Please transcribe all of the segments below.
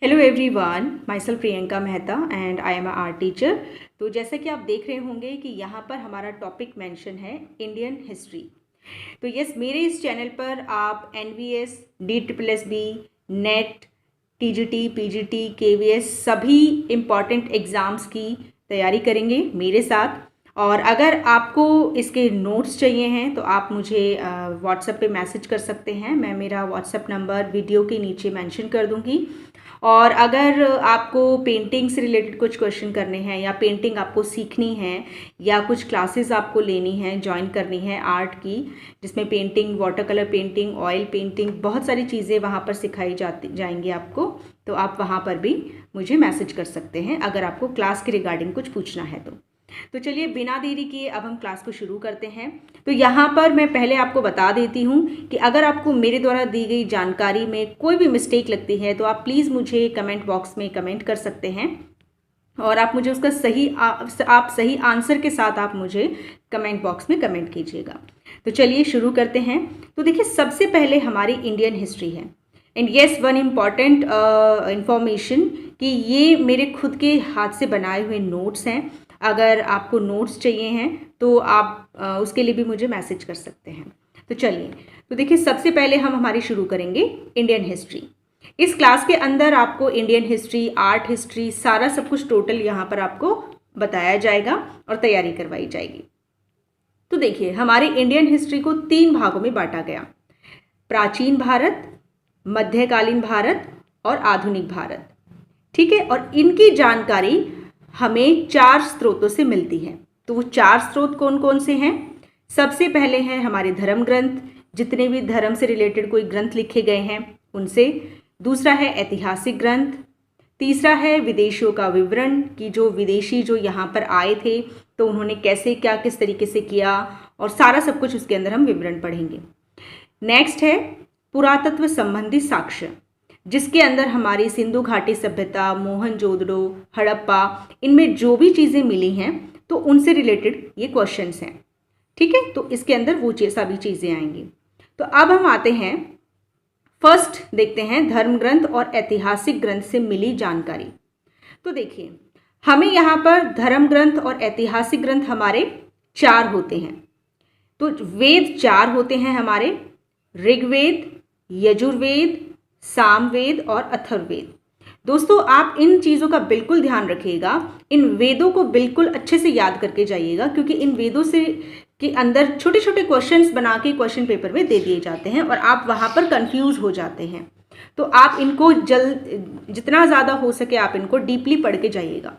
Hello everyone, my self Priyanka Mehta and I am a art teacher. तो जैसा कि आप देख रहे होंगे कि यहाँ पर हमारा टॉपिक मेंशन है इंडियन हिस्ट्री। तो यस, मेरे इस चैनल पर आप NVS, DSSB, NET, TGT, PGT, KVS सभी इम्पॉर्टेंट एग्ज़ाम्स की तैयारी करेंगे मेरे साथ। और अगर आपको इसके नोट्स चाहिए हैं तो आप मुझे व्हाट्सएप पे मैसेज कर सकते हैं। मैं मेरा व्हाट्सएप नंबर वीडियो के नीचे मेंशन कर दूंगी। और अगर आपको पेंटिंग से रिलेटेड कुछ क्वेश्चन करने हैं या पेंटिंग आपको सीखनी है या कुछ क्लासेस आपको लेनी है, ज्वाइन करनी है आर्ट की, जिसमें painting, water colour painting, oil painting, बहुत सारी चीज़ें वहाँ पर सिखाई जाएंगी आपको, तो आप वहाँ पर भी मुझे मैसेज कर सकते हैं अगर आपको क्लास के रिगार्डिंग कुछ पूछना है तो चलिए बिना देरी किए अब हम क्लास को शुरू करते हैं। तो यहाँ पर मैं पहले आपको बता देती हूँ कि अगर आपको मेरे द्वारा दी गई जानकारी में कोई भी मिस्टेक लगती है तो आप प्लीज़ मुझे कमेंट बॉक्स में कमेंट कर सकते हैं और आप मुझे उसका सही आंसर के साथ आप मुझे कमेंट बॉक्स में कमेंट कीजिएगा। तो चलिए शुरू करते हैं। तो देखिए, सबसे पहले हमारी इंडियन हिस्ट्री है। And yes, one important information कि ये मेरे खुद के हाथ से बनाए हुए नोट्स हैं। अगर आपको नोट्स चाहिए हैं तो आप उसके लिए भी मुझे मैसेज कर सकते हैं। तो चलिए, तो देखिए, सबसे पहले हम हमारी शुरू करेंगे इंडियन हिस्ट्री। इस क्लास के अंदर आपको इंडियन हिस्ट्री, आर्ट हिस्ट्री, सारा सब कुछ टोटल यहाँ पर आपको बताया जाएगा और तैयारी करवाई जाएगी। तो देखिए, हमारी इंडियन हिस्ट्री को 3 भागों में बांटा गया: प्राचीन भारत, मध्यकालीन भारत और आधुनिक भारत। ठीक है, और इनकी जानकारी हमें 4 स्रोतों से मिलती है। तो वो 4 स्रोत कौन कौन से हैं? सबसे पहले हैं हमारे धर्म ग्रंथ, जितने भी धर्म से रिलेटेड कोई ग्रंथ लिखे गए हैं उनसे। दूसरा है ऐतिहासिक ग्रंथ। तीसरा है विदेशियों का विवरण, कि जो विदेशी जो यहाँ पर आए थे तो उन्होंने कैसे क्या किस तरीके से किया, और सारा सब कुछ उसके अंदर हम विवरण पढ़ेंगे। नेक्स्ट है पुरातत्व संबंधी साक्ष्य, जिसके अंदर हमारी सिंधु घाटी सभ्यता, मोहनजोदड़ो, हड़प्पा, इनमें जो भी चीज़ें मिली हैं तो उनसे रिलेटेड ये क्वेश्चंस हैं। ठीक है, तो इसके अंदर वो सभी चीज़ें आएंगी। तो अब हम आते हैं, फर्स्ट देखते हैं धर्म ग्रंथ और ऐतिहासिक ग्रंथ से मिली जानकारी। तो देखिए, हमें यहाँ पर धर्म ग्रंथ और ऐतिहासिक ग्रंथ हमारे 4 होते हैं। तो वेद 4 होते हैं हमारे: ऋग्वेद, यजुर्वेद, सामवेद और अथर्ववेद। दोस्तों, आप इन चीज़ों का बिल्कुल ध्यान रखिएगा, इन वेदों को बिल्कुल अच्छे से याद करके जाइएगा, क्योंकि इन वेदों से के अंदर छोटे छोटे क्वेश्चंस बना के क्वेश्चन पेपर में दे दिए जाते हैं और आप वहाँ पर कंफ्यूज हो जाते हैं। तो आप इनको जितना ज़्यादा हो सके आप इनको डीपली पढ़ के जाइएगा।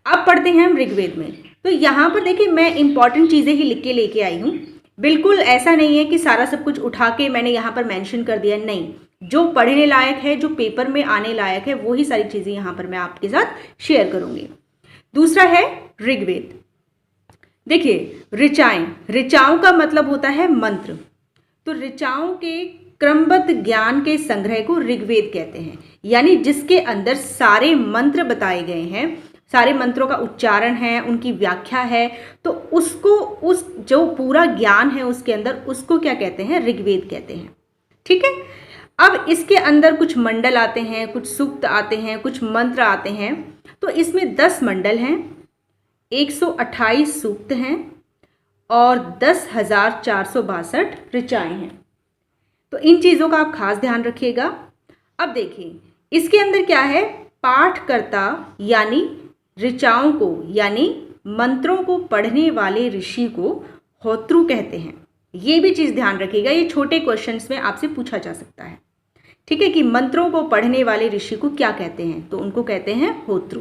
अब पढ़ते हैं हम ऋग्वेद में। तो यहाँ पर देखिए, मैं इंपॉर्टेंट चीज़ें ही लिख के लेके आई हूँ। बिल्कुल ऐसा नहीं है कि सारा सब कुछ उठा के मैंने यहाँ पर मेंशन कर दिया, नहीं। जो पढ़ने लायक है, जो पेपर में आने लायक है, वही सारी चीज़ें यहाँ पर मैं आपके साथ शेयर करूँगी। दूसरा है ऋग्वेद। देखिए, ऋचाओं का मतलब होता है मंत्र। तो ऋचाओं के क्रमबद्ध ज्ञान के संग्रह को ऋग्वेद कहते हैं, यानी जिसके अंदर सारे मंत्र बताए गए हैं, सारे मंत्रों का उच्चारण है, उनकी व्याख्या है। तो उसको, उस जो पूरा ज्ञान है उसके अंदर, उसको क्या कहते हैं? ऋग्वेद कहते हैं। ठीक है, अब इसके अंदर कुछ मंडल आते हैं, कुछ सूक्त आते हैं, कुछ मंत्र आते हैं। तो इसमें 10 मंडल हैं, 128 सूक्त हैं और 10,462 ऋचाएं हैं। तो इन चीज़ों का आप खास ध्यान रखिएगा। अब देखिए, इसके अंदर क्या है? पाठकर्ता यानी ऋचाओं को, यानी मंत्रों को पढ़ने वाले ऋषि को होत्रु कहते हैं। ये भी चीज़ ध्यान रखिएगा, ये छोटे क्वेश्चंस में आपसे पूछा जा सकता है। ठीक है, कि मंत्रों को पढ़ने वाले ऋषि को क्या कहते हैं? तो उनको कहते हैं होत्रु।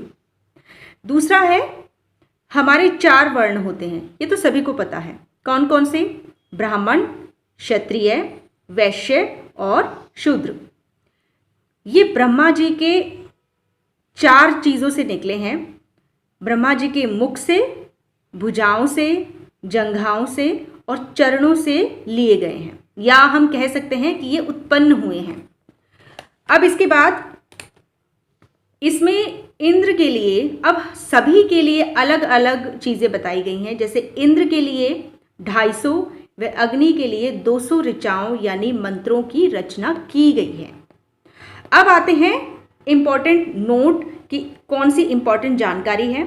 दूसरा है, हमारे 4 वर्ण होते हैं, ये तो सभी को पता है। कौन कौन से? ब्राह्मण, क्षत्रिय, वैश्य और शूद्र। ये ब्रह्मा जी के 4 चीज़ों से निकले हैं। ब्रह्मा जी के मुख से, भुजाओं से, जंघाओं से और चरणों से लिए गए हैं, या हम कह सकते हैं कि ये उत्पन्न हुए हैं। अब इसके बाद इसमें इंद्र के लिए, अब सभी के लिए अलग अलग चीज़ें बताई गई हैं। जैसे इंद्र के लिए 250 व अग्नि के लिए 200 ऋचाओं यानी मंत्रों की रचना की गई है। अब आते हैं इम्पॉर्टेंट नोट कि कौन सी इम्पॉर्टेंट जानकारी है।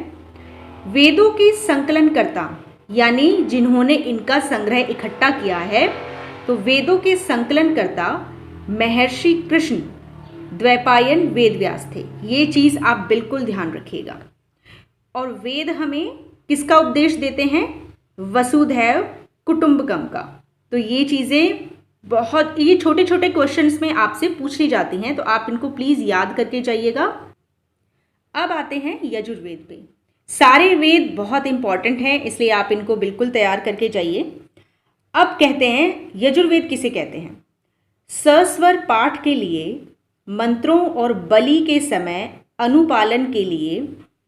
वेदों के संकलनकर्ता यानी जिन्होंने इनका संग्रह इकट्ठा किया है, तो वेदों के संकलनकर्ता महर्षि कृष्ण द्वैपायन वेद व्यास थे। ये चीज़ आप बिल्कुल ध्यान रखिएगा। और वेद हमें किसका उपदेश देते हैं? वसुधैव कुटुंबकम का। तो ये चीज़ें बहुत, ये छोटे छोटे क्वेश्चंस में आपसे पूछी जाती हैं, तो आप इनको प्लीज़ याद करके जाइएगा। अब आते हैं यजुर्वेद पे। सारे वेद बहुत इंपॉर्टेंट हैं, इसलिए आप इनको बिल्कुल तैयार करके जाइए। अब कहते हैं यजुर्वेद किसे कहते हैं? सस्वर पाठ के लिए, मंत्रों और बलि के समय अनुपालन के लिए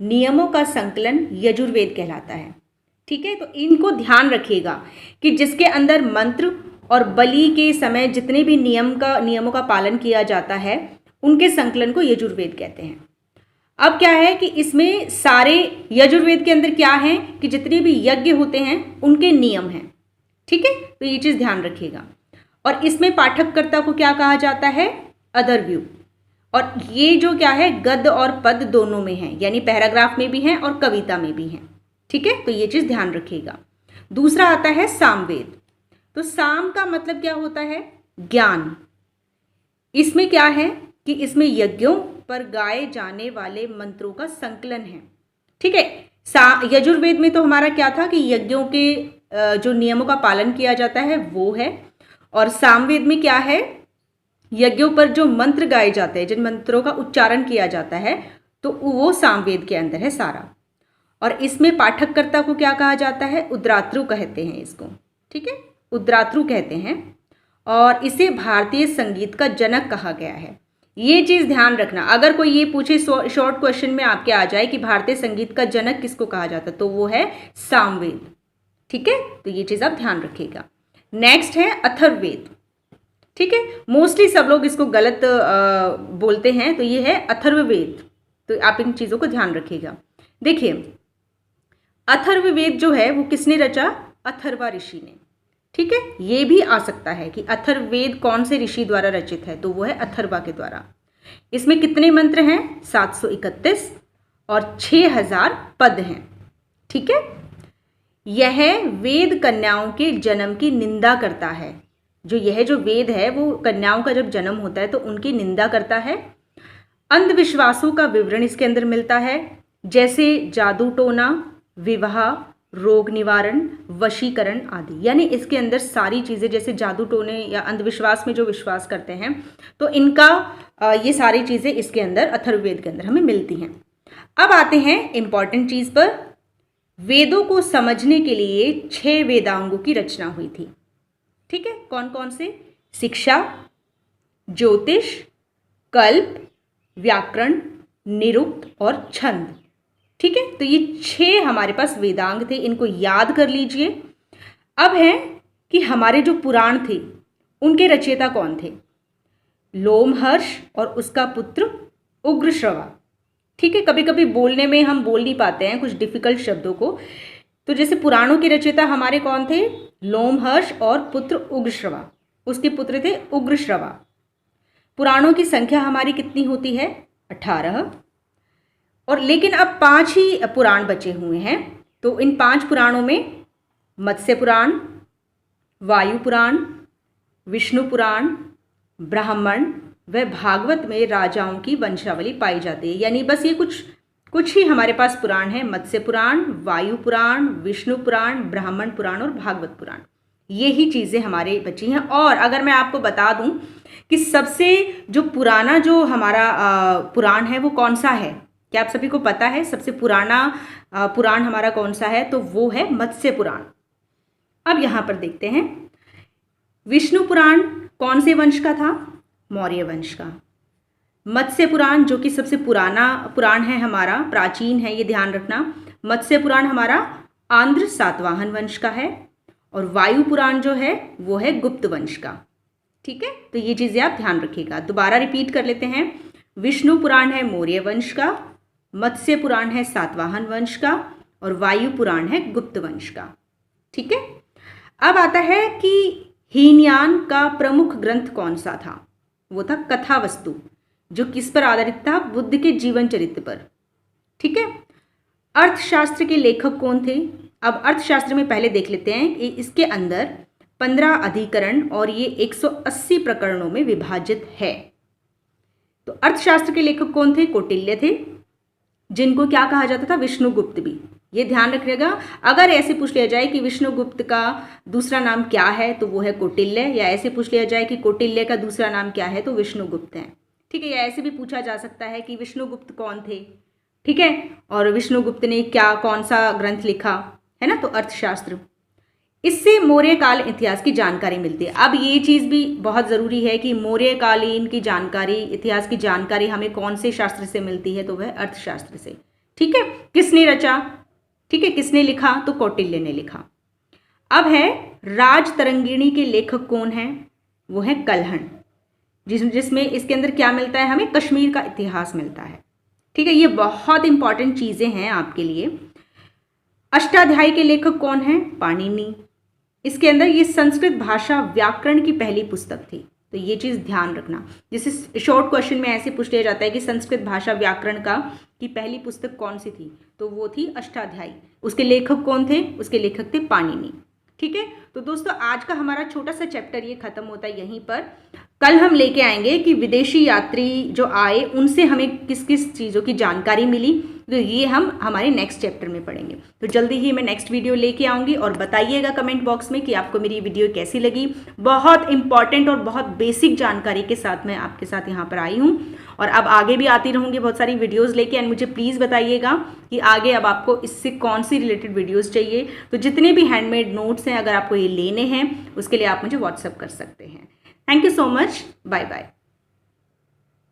नियमों का संकलन यजुर्वेद कहलाता है। ठीक है, तो इनको ध्यान रखिएगा कि जिसके अंदर मंत्र और बलि के समय जितने भी नियमों का पालन किया जाता है, उनके संकलन को यजुर्वेद कहते हैं। अब क्या है कि इसमें सारे यजुर्वेद के अंदर क्या है कि जितने भी यज्ञ होते हैं उनके नियम हैं। ठीक है, तो ये चीज़ ध्यान रखिएगा। और इसमें पाठककर्ता को क्या कहा जाता है? अदरव्यू। और ये जो क्या है, गद्य और पद दोनों में है, यानी पैराग्राफ में भी है और कविता में भी है। ठीक है, तो ये चीज़ ध्यान रखिएगा। दूसरा आता है सामवेद। तो साम का मतलब क्या होता है? ज्ञान। इसमें क्या है कि इसमें यज्ञों पर गाए जाने वाले मंत्रों का संकलन है। ठीक है, यजुर्वेद में तो हमारा क्या था कि यज्ञों के जो नियमों का पालन किया जाता है वो है, और सामवेद में क्या है? यज्ञों पर जो मंत्र गाए जाते हैं, जिन मंत्रों का उच्चारण किया जाता है, तो वो सामवेद के अंदर है सारा। और इसमें पाठककर्ता को क्या कहा जाता है? उद्रातृ कहते हैं इसको। ठीक है, उद्रातृ कहते हैं। और इसे भारतीय संगीत का जनक कहा गया है। ये चीज़ ध्यान रखना, अगर कोई ये पूछे शॉर्ट क्वेश्चन में आपके आ जाए कि भारतीय संगीत का जनक किसको कहा जाता है, तो वो है सामवेद। ठीक है, तो ये चीज़ आप ध्यान रखिएगा। नेक्स्ट है अथर्ववेद। ठीक है, मोस्टली सब लोग इसको गलत बोलते हैं, तो ये है अथर्ववेद। तो आप इन चीज़ों को ध्यान रखिएगा। देखिए, अथर्ववेद जो है वो किसने रचा? अथर्वा ऋषि ने। ठीक है, ये भी आ सकता है कि अथर्ववेद कौन से ऋषि द्वारा रचित है, तो वो है अथर्वा के द्वारा। इसमें कितने मंत्र हैं? 731 और 6000 पद हैं। ठीक है, यह वेद कन्याओं के जन्म की निंदा करता है। यह जो वेद है वो कन्याओं का जब जन्म होता है तो उनकी निंदा करता है। अंधविश्वासों का विवरण इसके अंदर मिलता है, जैसे जादू टोना, विवाह, रोग निवारण, वशीकरण आदि। यानी इसके अंदर सारी चीज़ें, जैसे जादू टोने या अंधविश्वास में जो विश्वास करते हैं, तो इनका ये सारी चीज़ें इसके अंदर अथर्ववेद के अंदर हमें मिलती हैं। अब आते हैं इंपॉर्टेंट चीज़ पर। वेदों को समझने के लिए 6 वेदांगों की रचना हुई थी। ठीक है, कौन कौन से? शिक्षा, ज्योतिष, कल्प, व्याकरण, निरुक्त और छंद। ठीक है, तो ये 6 हमारे पास वेदांग थे, इनको याद कर लीजिए। अब है कि हमारे जो पुराण थे उनके रचयिता कौन थे? लोमहर्ष और उसका पुत्र उग्रश्रवा। ठीक है, कभी कभी बोलने में हम बोल नहीं पाते हैं कुछ डिफिकल्ट शब्दों को, तो जैसे पुराणों के रचयिता हमारे कौन थे? लोमहर्ष और पुत्र उग्रश्रवा। उसके पुत्र थे उग्रश्रवा। पुराणों की संख्या हमारी कितनी होती है? 18। और लेकिन अब 5 ही पुराण बचे हुए हैं। तो इन 5 पुराणों में मत्स्य पुराण, वायु पुराण, विष्णु पुराण, ब्राह्मण व भागवत में राजाओं की वंशावली पाई जाती है। यानी बस ये कुछ ही हमारे पास पुराण है। मत्स्य पुराण, वायु पुराण, विष्णु पुराण, ब्राह्मण पुराण और भागवत पुराण, ये ही चीज़ें हमारे बची हैं। और अगर मैं आपको बता दूं कि सबसे जो पुराना जो हमारा पुराण है वो कौन सा है, क्या आप सभी को पता है सबसे पुराना पुराण हमारा कौन सा है? तो वो है मत्स्य पुराण। अब यहाँ पर देखते हैं, विष्णु पुराण कौन से वंश का था? मौर्य वंश का। मत्स्य पुराण जो कि सबसे पुराना पुराण है हमारा, प्राचीन है, ये ध्यान रखना। मत्स्य पुराण हमारा आंध्र सातवाहन वंश का है। और वायु पुराण जो है वो है गुप्त वंश का। ठीक है, तो ये चीज़ें आप ध्यान रखिएगा। दोबारा रिपीट कर लेते हैं। विष्णु पुराण है मौर्य वंश का, मत्स्य पुराण है सातवाहन वंश का और वायु पुराण है गुप्त वंश का। ठीक है, अब आता है कि हीनयान का प्रमुख ग्रंथ कौन सा था? वो था कथावस्तु। जो किस पर आधारित था? बुद्ध के जीवन चरित्र पर। ठीक है। अर्थशास्त्र के लेखक कौन थे? अब अर्थशास्त्र में पहले देख लेते हैं कि इसके अंदर 15 अधिकरण और ये 180 प्रकरणों में विभाजित है। तो अर्थशास्त्र के लेखक कौन थे? कौटिल्य थे, जिनको क्या कहा जाता था? विष्णुगुप्त भी। ये ध्यान रखिएगा, अगर ऐसे पूछ लिया जाए कि विष्णुगुप्त का दूसरा नाम क्या है तो वो है कौटिल्य, या ऐसे पूछ लिया जाए कि कौटिल्य का दूसरा नाम क्या है तो विष्णुगुप्त है। ठीक है। या ऐसे भी पूछा जा सकता है कि विष्णुगुप्त कौन थे, ठीक है, और विष्णुगुप्त ने क्या कौन सा ग्रंथ लिखा, है ना, तो अर्थशास्त्र। इससे मौर्य काल इतिहास की जानकारी मिलती है। अब ये चीज़ भी बहुत ज़रूरी है कि मौर्य कालीन की जानकारी, इतिहास की जानकारी हमें कौन से शास्त्र से मिलती है? तो वह अर्थशास्त्र से। ठीक है। किसने रचा? ठीक है, किसने लिखा? तो कौटिल्य ने लिखा। अब है राजतरंगिणी के लेखक कौन है? वो है कल्हण, जिसमें इसके अंदर क्या मिलता है? हमें कश्मीर का इतिहास मिलता है। ठीक है। ये बहुत इंपॉर्टेंट चीज़ें हैं आपके लिए। अष्टाध्यायी के लेखक कौन है? पाणिनि। इसके अंदर ये संस्कृत भाषा व्याकरण की पहली पुस्तक थी, तो ये चीज़ ध्यान रखना। जैसे शॉर्ट क्वेश्चन में ऐसे पूछ लिया जाता है कि संस्कृत भाषा व्याकरण का की पहली पुस्तक कौन सी थी, तो वो थी अष्टाध्यायी। उसके लेखक कौन थे? उसके लेखक थे पाणिनि। ठीक है। तो दोस्तों, आज का हमारा छोटा सा चैप्टर ये खत्म होता है यहीं पर। कल हम लेके आएंगे कि विदेशी यात्री जो आए उनसे हमें किस किस चीज़ों की जानकारी मिली, तो ये हम हमारे नेक्स्ट चैप्टर में पढ़ेंगे। तो जल्दी ही मैं नेक्स्ट वीडियो लेके आऊँगी, और बताइएगा कमेंट बॉक्स में कि आपको मेरी वीडियो कैसी लगी। बहुत इंपॉर्टेंट और बहुत बेसिक जानकारी के साथ मैं आपके साथ यहाँ पर आई हूँ, और अब आगे भी आती रहूँगी बहुत सारी वीडियोज़ लेके। एंड मुझे प्लीज़ बताइएगा कि आगे अब आपको इससे कौन सी रिलेटेड वीडियोज़ चाहिए। तो जितने भी हैंडमेड नोट्स हैं, अगर आपको ये लेने हैं, उसके लिए आप मुझे व्हाट्सअप कर सकते हैं। Thank you so much. Bye bye.